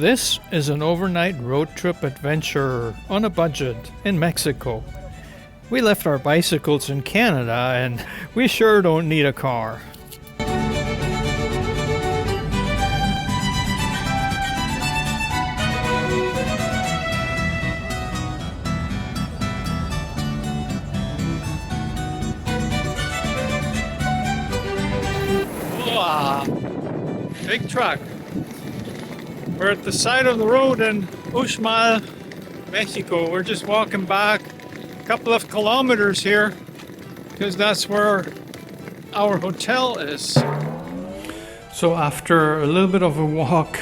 This is an overnight road trip adventure on a budget in Mexico. We left our bicycles in Canada and we sure don't need a car. Wow, big truck. We're at the side of the road in Uxmal, Mexico. We're just walking back a couple of kilometers here because that's where our hotel is. So after a little bit of a walk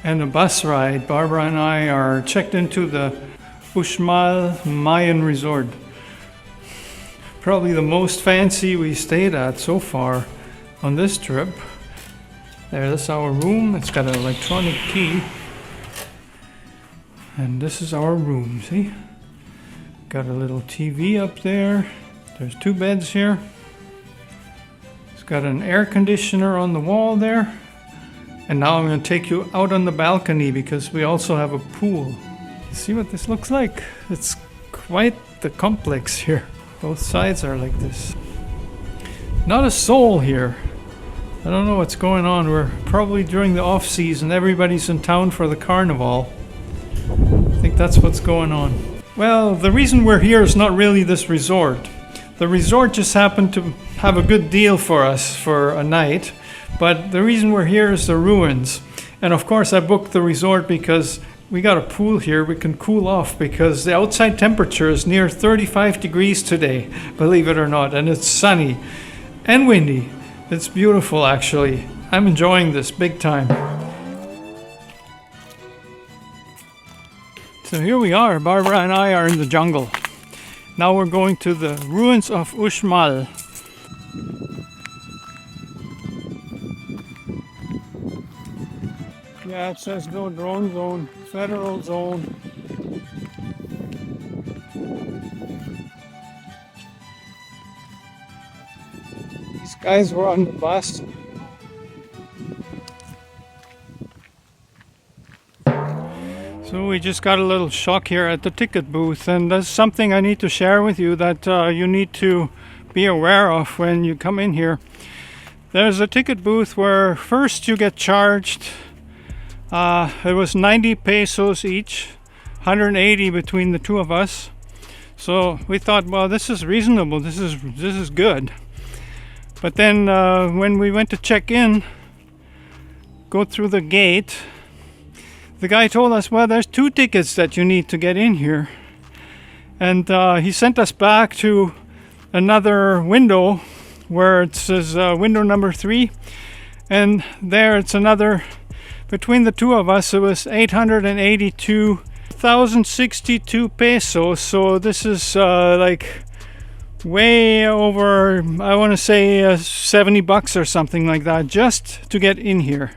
and a bus ride, Barbara and I are checked into the Uxmal Mayan Resort. Probably the most fancy we stayed at so far on this trip. That's our room. It's got an electronic key. And this is our room, see? Got a little TV up there. There's 2 beds here. It's got an air conditioner on the wall there. And now I'm going to take you out on the balcony because we also have a pool. You see what this looks like? It's quite the complex here. Both sides are like this. Not a soul here. I don't know what's going on. We're probably during the off season. Everybody's in town for the carnival. I think that's what's going on. Well, the reason we're here is not really this resort. The resort just happened to have a good deal for us for a night. But the reason we're here is the ruins. And of course I booked the resort because we got a pool here. We can cool off because the outside temperature is near 35 degrees today, believe it or not. And it's sunny and windy. It's beautiful, actually. I'm enjoying this big time. So here we are. Barbara and I are in the jungle. Now we're going to the ruins of Uxmal. Yeah, it says no drone zone, federal zone. These guys were on the bus. So we just got a little shock here at the ticket booth, and that's something I need to share with you that you need to be aware of when you come in here. There's a ticket booth where first you get charged. It was 90 pesos each, 180 between the 2 of us. So we thought, well, this is reasonable. This is good. But then when we went to check in, go through the gate, the guy told us, well, there's 2 tickets that you need to get in here. And he sent us back to another window where it says window number 3. And there it's another, between the 2 of us, it was 882,062 pesos. So this is like way over, I want to say $70 or something like that, just to get in here.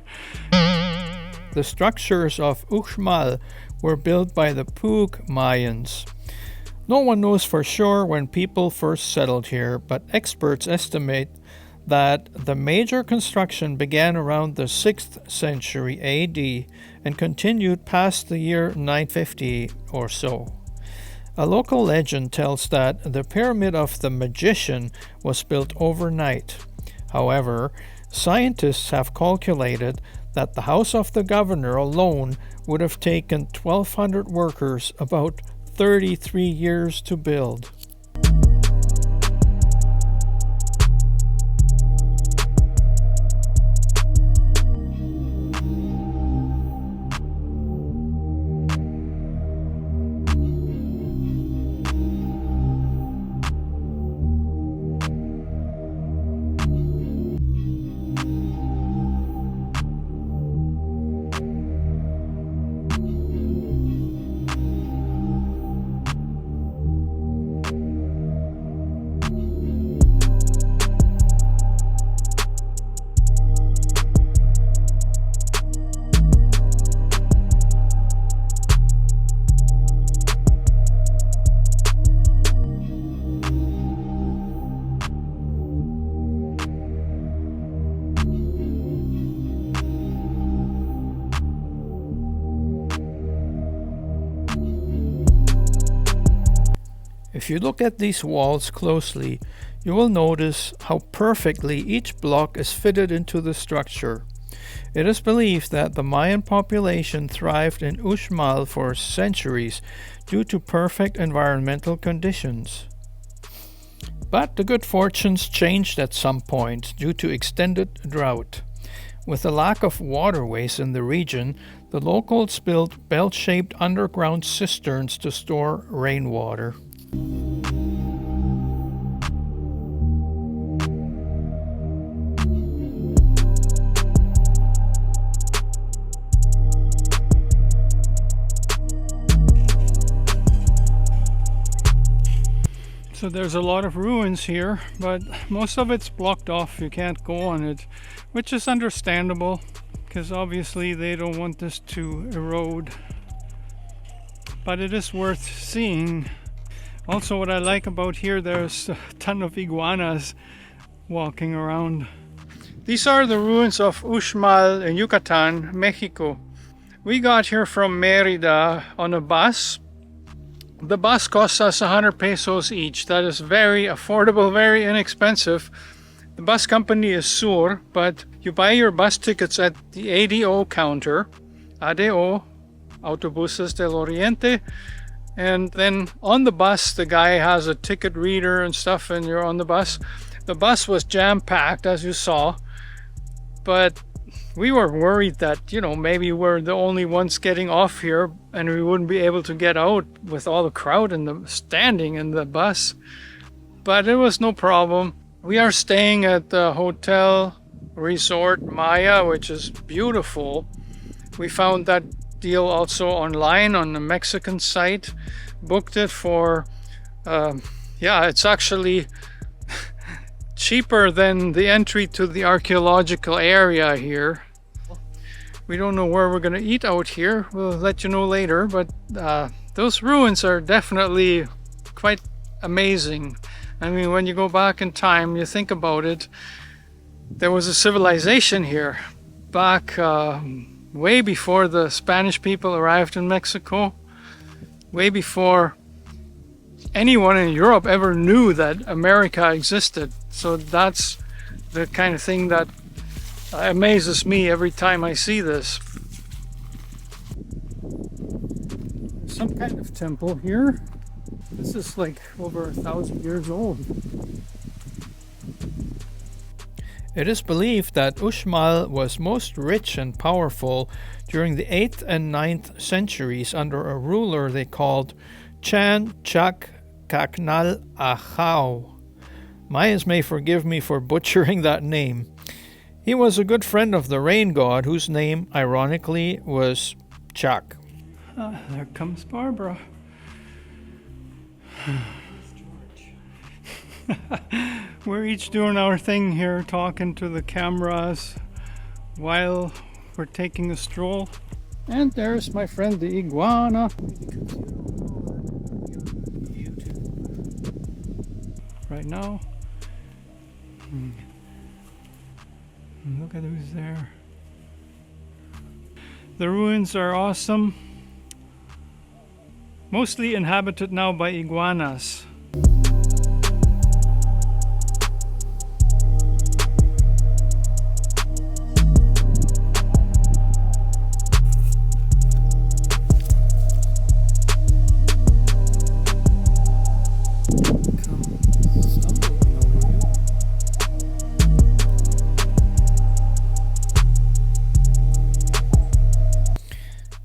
The structures of Uxmal were built by the Puuc Mayans. No one knows for sure when people first settled here, but experts estimate that the major construction began around the 6th century AD and continued past the year 950 or so. A local legend tells that the Pyramid of the Magician was built overnight. However, scientists have calculated that the house of the governor alone would have taken 1,200 workers about 33 years to build. you look at these walls closely, you will notice how perfectly each block is fitted into the structure. It is believed that the Mayan population thrived in Uxmal for centuries due to perfect environmental conditions. But the good fortunes changed at some point due to extended drought. With the lack of waterways in the region, the locals built bell-shaped underground cisterns to store rainwater. So there's a lot of ruins here, but most of it's blocked off. You can't go on it, which is understandable because obviously they don't want this to erode. But it is worth seeing. Also, what I like about here, there's a ton of iguanas walking around. These are the ruins of Uxmal in Yucatan, Mexico. We got here from Merida on a bus. The bus costs us 100 pesos each. That is very affordable, very inexpensive. The bus company is Sur, but you buy your bus tickets at the ADO counter, ADO, Autobuses del Oriente, and then on the bus the guy has a ticket reader and stuff, and you're on the bus. The bus was jam-packed, as you saw, but we were worried that, maybe we're the only ones getting off here and we wouldn't be able to get out with all the crowd and the standing in the bus. But it was no problem. We are staying at the Hotel Resort Maya, which is beautiful. We found that deal also online on the Mexican site. Booked it for, it's actually cheaper than the entry to the archaeological area here. We don't know where we're going to eat out here. We'll let you know later, but those ruins are definitely quite amazing. I mean, when you go back in time, you think about it, there was a civilization here back way before the Spanish people arrived in Mexico, way before anyone in Europe ever knew that America existed. So that's the kind of thing that amazes me every time I see this. Some kind of temple here. This is like over 1,000 years old. It is believed that Uxmal was most rich and powerful during the 8th and 9th centuries under a ruler they called Chan Chak Kaknal Ahau. Mayans may forgive me for butchering that name. He was a good friend of the rain god, whose name, ironically, was Chak. There comes Barbara. We're each doing our thing here, talking to the cameras while we're taking a stroll. And there's my friend the iguana. Right now. Look at who's there. The ruins are awesome. Mostly inhabited now by iguanas.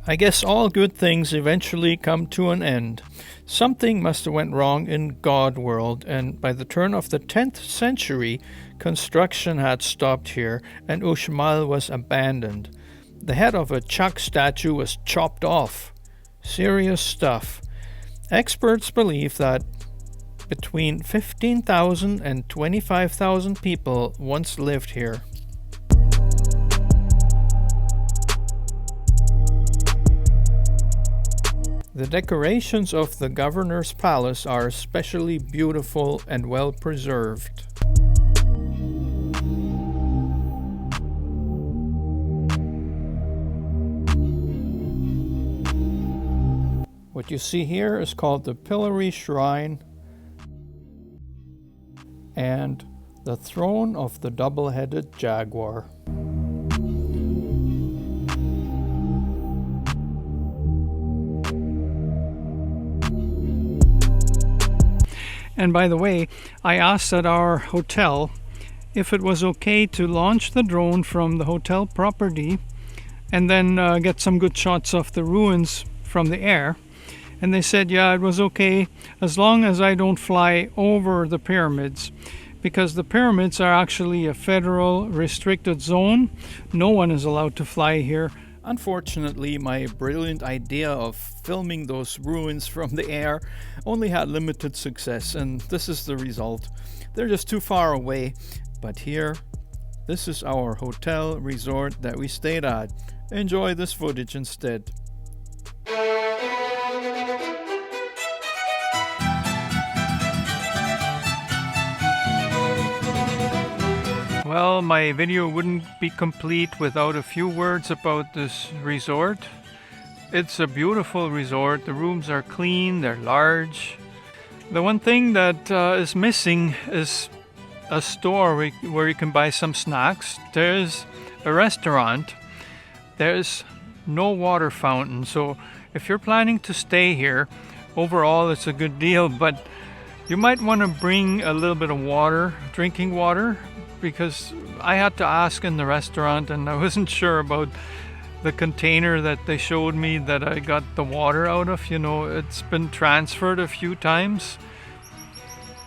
I guess all good things eventually come to an end. Something must have went wrong in God world, and by the turn of the 10th century, construction had stopped here and Uxmal was abandoned. The head of a Chak statue was chopped off. Serious stuff. Experts believe that between 15,000 and 25,000 people once lived here. The decorations of the governor's palace are especially beautiful and well preserved. What you see here is called the Pillory Shrine. and the throne of the double-headed jaguar. And by the way, I asked at our hotel if it was okay to launch the drone from the hotel property and then get some good shots of the ruins from the air. And they said, yeah, it was okay as long as I don't fly over the pyramids, because the pyramids are actually a federal restricted zone. No one is allowed to fly here. Unfortunately, my brilliant idea of filming those ruins from the air only had limited success, and this is the result. They're just too far away, but here, this is our hotel resort that we stayed at. Enjoy this footage instead. Well, my video wouldn't be complete without a few words about this resort. It's a beautiful resort. The rooms are clean, they're large. The one thing that is missing is a store where you can buy some snacks. There's a restaurant. There's no water fountain. So if you're planning to stay here, overall it's a good deal, but you might want to bring a little bit of water, drinking water, because I had to ask in the restaurant and I wasn't sure about the container that they showed me that I got the water out of. You know, it's been transferred a few times.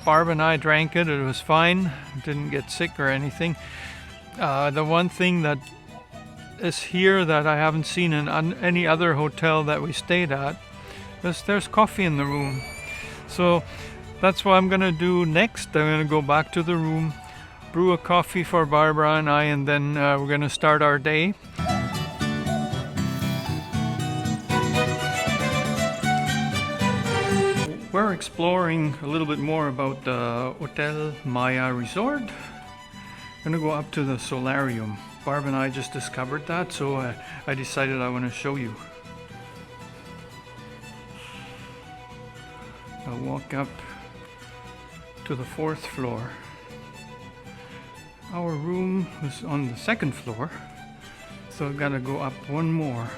Barb and I drank it, it was fine, didn't get sick or anything. The one thing that is here that I haven't seen in any other hotel that we stayed at is there's coffee in the room. So that's what I'm gonna do next. I'm gonna go back to the room, brew a coffee for Barbara and I, and then we're going to start our day. We're exploring a little bit more about the Hotel Maya Resort. I'm going to go up to the solarium. Barb and I just discovered that, so I decided I want to show you. I'll walk up to the 4th floor. Our room was on the 2nd floor, so I've got to go up one more.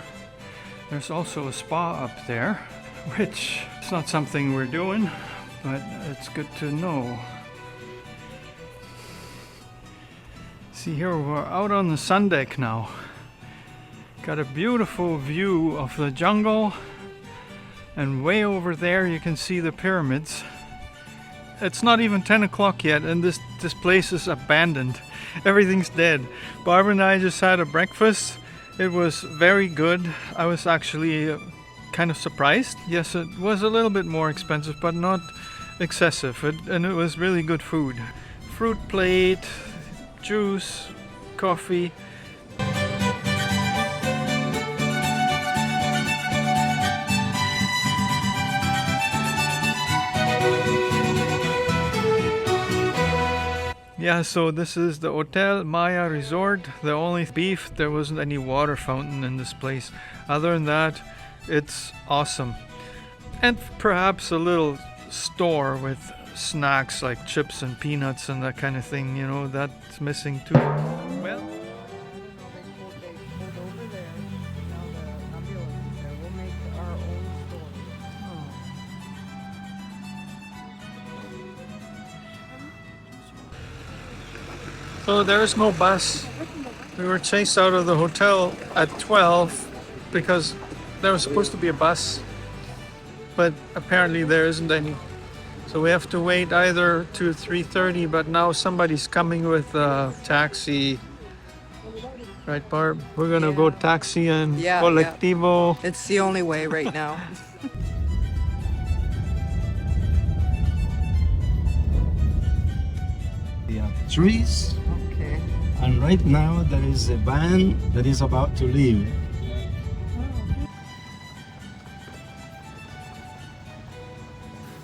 There's also a spa up there, which is not something we're doing, but it's good to know. See, here we're out on the sun deck now. Got a beautiful view of the jungle, and way over there you can see the pyramids. It's not even 10 o'clock yet, and this place is abandoned. Everything's dead. Barbara and I just had a breakfast. It was very good. I was actually kind of surprised. Yes, it was a little bit more expensive, but not excessive. And it was really good food. Fruit plate, juice, coffee. Yeah, so this is the Hotel Maya Resort. The only beef, there wasn't any water fountain in this place. Other than that, it's awesome. And perhaps a little store with snacks like chips and peanuts and that kind of thing, you know, that's missing too. Well, so there's no bus. We were chased out of the hotel at 12 because there was supposed to be a bus, but apparently there isn't any. So we have to wait either to 3:30, but now somebody's coming with a taxi. Right, Barb? We're gonna go taxi and Colectivo. Yeah. It's the only way right now. The trees, Okay. and right now there is a van that is about to leave.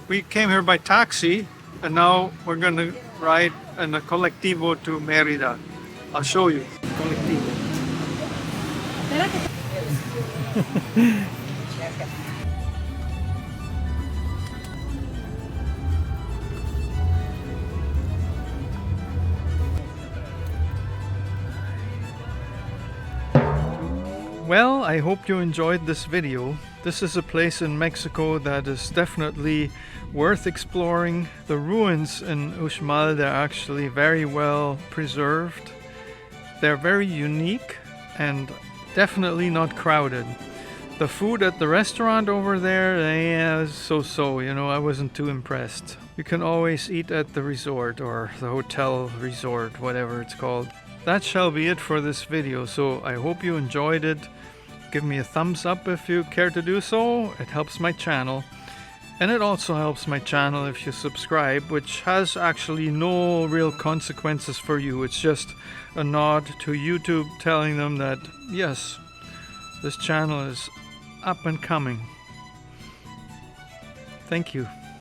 We came here by taxi, and now we're gonna ride in a Colectivo to Merida. I'll show you. Colectivo. Well, I hope you enjoyed this video. This is a place in Mexico that is definitely worth exploring. The ruins in Uxmal, they're actually very well preserved. They're very unique and definitely not crowded. The food at the restaurant over there, so-so, you know, I wasn't too impressed. You can always eat at the resort or the hotel resort, whatever it's called. That shall be it for this video, so I hope you enjoyed it. Give me a thumbs up if you care to do so. It helps my channel. And it also helps my channel if you subscribe, which has actually no real consequences for you. It's just a nod to YouTube telling them that, yes, this channel is up and coming. Thank you.